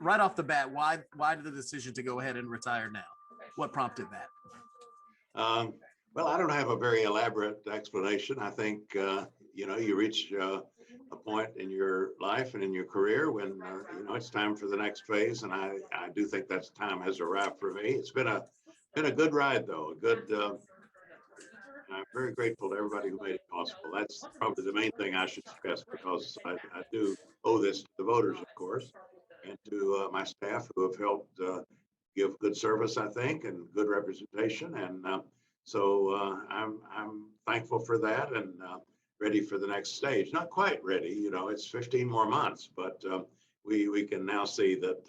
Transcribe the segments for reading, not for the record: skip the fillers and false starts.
right off the bat, why the decision to go ahead and retire now? What prompted that? Well, I don't have a very elaborate explanation. I think, you reach a point in your life and in your career when, it's time for the next phase. And I do think that time has arrived for me. It's been a good ride, though. I'm very grateful to everybody who made it possible. That's probably the main thing I should stress, because I do owe this to the voters, of course, and to my staff who have helped give good service, I think, and good representation. And so I'm thankful for that, and ready for the next stage. Not quite ready, it's 15 more months, but we can now see that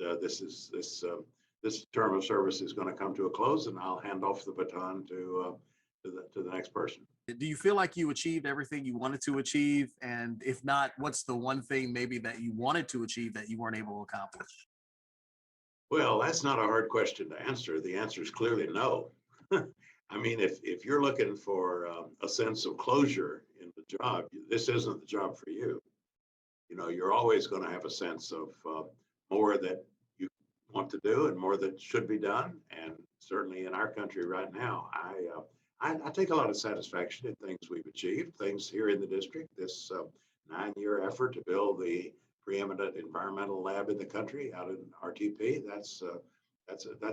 this term of service is going to come to a close, and I'll hand off the baton to the next person. Do you feel like you achieved everything you wanted to achieve? And if not, what's the one thing maybe that you wanted to achieve that you weren't able to accomplish? Well, that's not a hard question to answer. The answer is clearly no. I mean, if you're looking for a sense of closure in the job, this isn't the job for you. You're always going to have a sense of more that you want to do and more that should be done. And certainly in our country right now, I take a lot of satisfaction in things we've achieved, things here in the district, this 9-year effort to build the preeminent environmental lab in the country out in RTP. That's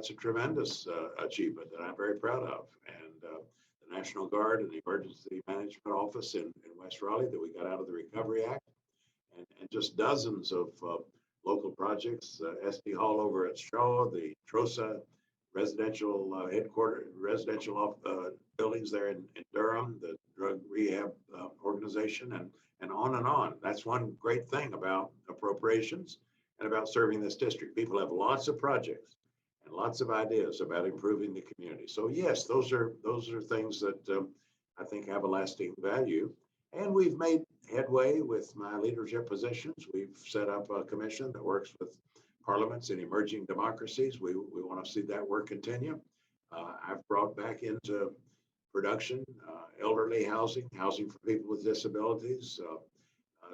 a tremendous achievement that I'm very proud of. And the National Guard and the Emergency Management Office in West Raleigh that we got out of the Recovery Act, and just dozens of local projects, SD Hall over at Shaw, the TROSA residential buildings there in Durham, the drug rehab organization, and on and on. That's one great thing about appropriations and about serving this district. People have lots of projects and lots of ideas about improving the community. So yes, those are things that I think have a lasting value. And we've made headway with my leadership positions. We've set up a commission that works with parliaments in emerging democracies. We want to see that work continue. I've brought back into production elderly housing for people with disabilities.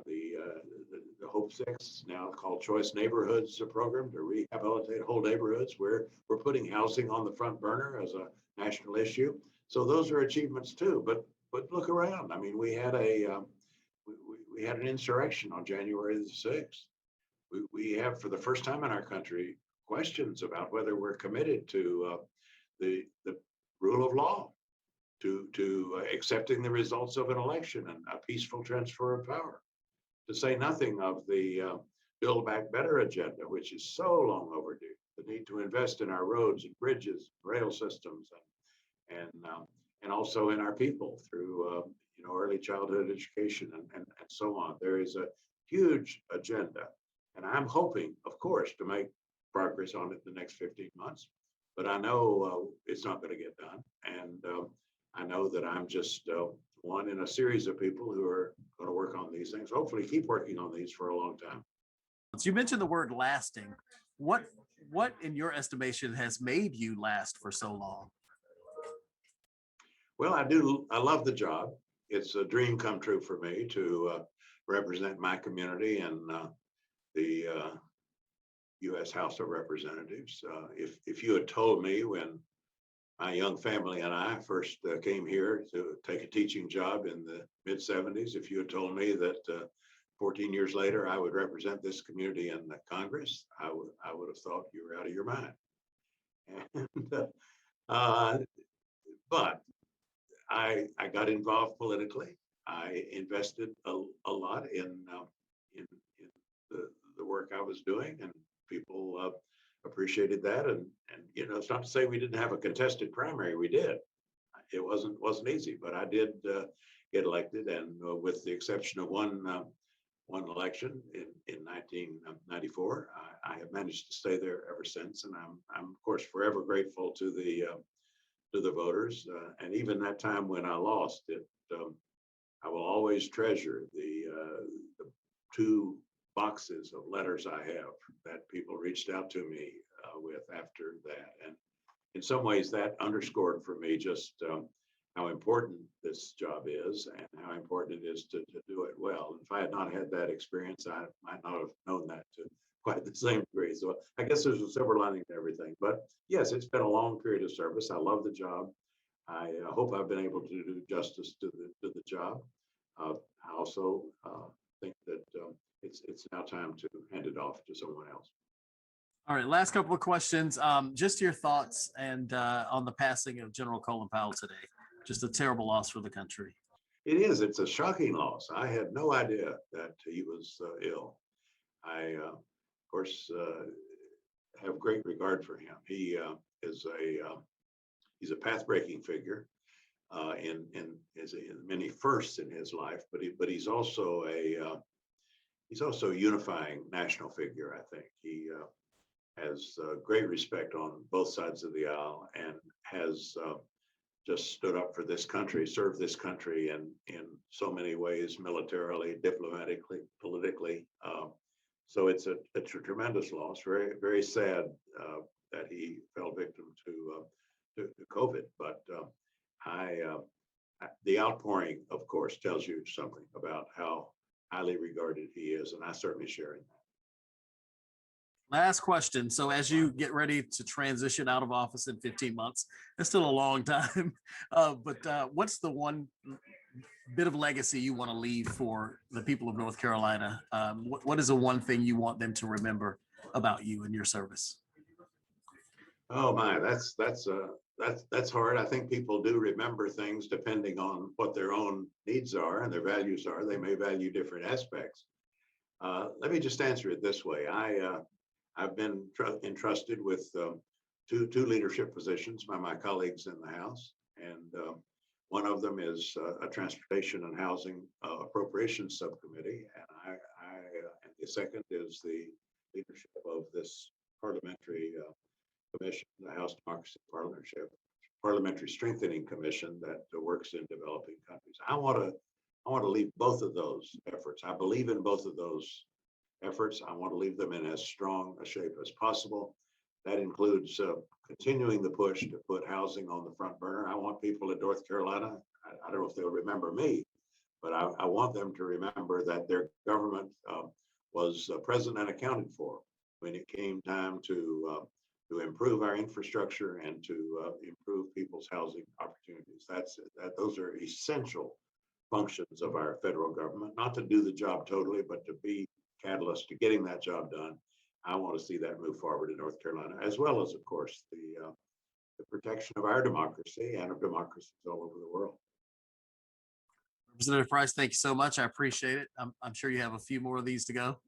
The Hope 6, now called Choice Neighborhoods, a program to rehabilitate whole neighborhoods where we're putting housing on the front burner as a national issue. So those are achievements too. But look around. I mean, we had we had an insurrection on January the 6th. We have, for the first time in our country, questions about whether we're committed to the rule of law, to accepting the results of an election and a peaceful transfer of power, to say nothing of the Build Back Better agenda, which is so long overdue, the need to invest in our roads and bridges, rail systems, and also in our people through early childhood education and so on. There is a huge agenda. And I'm hoping, of course, to make progress on it in the next 15 months. But I know it's not going to get done. And I know that I'm just one in a series of people who are going to work on these things, hopefully keep working on these for a long time. So you mentioned the word lasting. What in your estimation has made you last for so long? Well, I love the job. It's a dream come true for me to represent my community and the U.S. House of Representatives. If you had told me when my young family and I first came here to take a teaching job in the mid-70s, if you had told me that 14 years later I would represent this community in the Congress, I would have thought you were out of your mind. And but I got involved politically. I invested a lot in the work I was doing, and people appreciated that. And it's not to say we didn't have a contested primary. We did. It wasn't easy, but I did get elected, and with the exception of one election in 1994, I have managed to stay there ever since. And I'm of course forever grateful to the voters, and even that time when I lost it, I will always treasure the 2 boxes of letters I have that people reached out to me with after that. And in some ways that underscored for me just how important this job is and how important it is to do it well. If I had not had that experience, I might not have known that to quite the same degree. So I guess there's a silver lining to everything. But yes, it's been a long period of service. I love the job. I hope I've been able to do justice to the job. I also think that it's now time to hand it off to someone else. All right, last couple of questions. Just your thoughts and on the passing of General Colin Powell today. Just a terrible loss for the country. It is. It's a shocking loss. I had no idea that he was ill. I, of course, have great regard for him. He is he's a path-breaking figure in many firsts in his life, but he's also a unifying national figure. I think he has great respect on both sides of the aisle and has just stood up for this country, served this country in so many ways, militarily, diplomatically, politically. So it's a tremendous loss. Very very sad that he fell victim to COVID. But I the outpouring, of course, tells you something about how highly regarded he is, and I certainly share in that. Last question. So as you get ready to transition out of office in 15 months, it's still a long time. But what's the one bit of legacy you want to leave for the people of North Carolina? What is the one thing you want them to remember about you and your service? Oh my, that's hard. I think people do remember things depending on what their own needs are and their values are. They may value different aspects. Let me just answer it this way. I've been entrusted with two leadership positions by my colleagues in the House, and one of them is a transportation and housing appropriations subcommittee, and the second is the leadership of this parliamentary commission, the House Democracy Parliamentary Strengthening Commission that works in developing countries. I want to leave both of those efforts. I believe in both of those efforts. I want to leave them in as strong a shape as possible. That includes continuing the push to put housing on the front burner. I want people in North Carolina, I don't know if they'll remember me, but I want them to remember that their government was present and accounted for when it came time to improve our infrastructure and to improve people's housing opportunities. Those are essential functions of our federal government, not to do the job totally, but to be catalyst to getting that job done. I want to see that move forward in North Carolina, as well as, of course, the protection of our democracy and of democracies all over the world. Representative Price, thank you so much. I appreciate it. I'm sure you have a few more of these to go.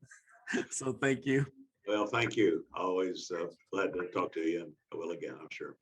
So thank you. Well, thank you. Always glad to talk to you, and I will again, I'm sure.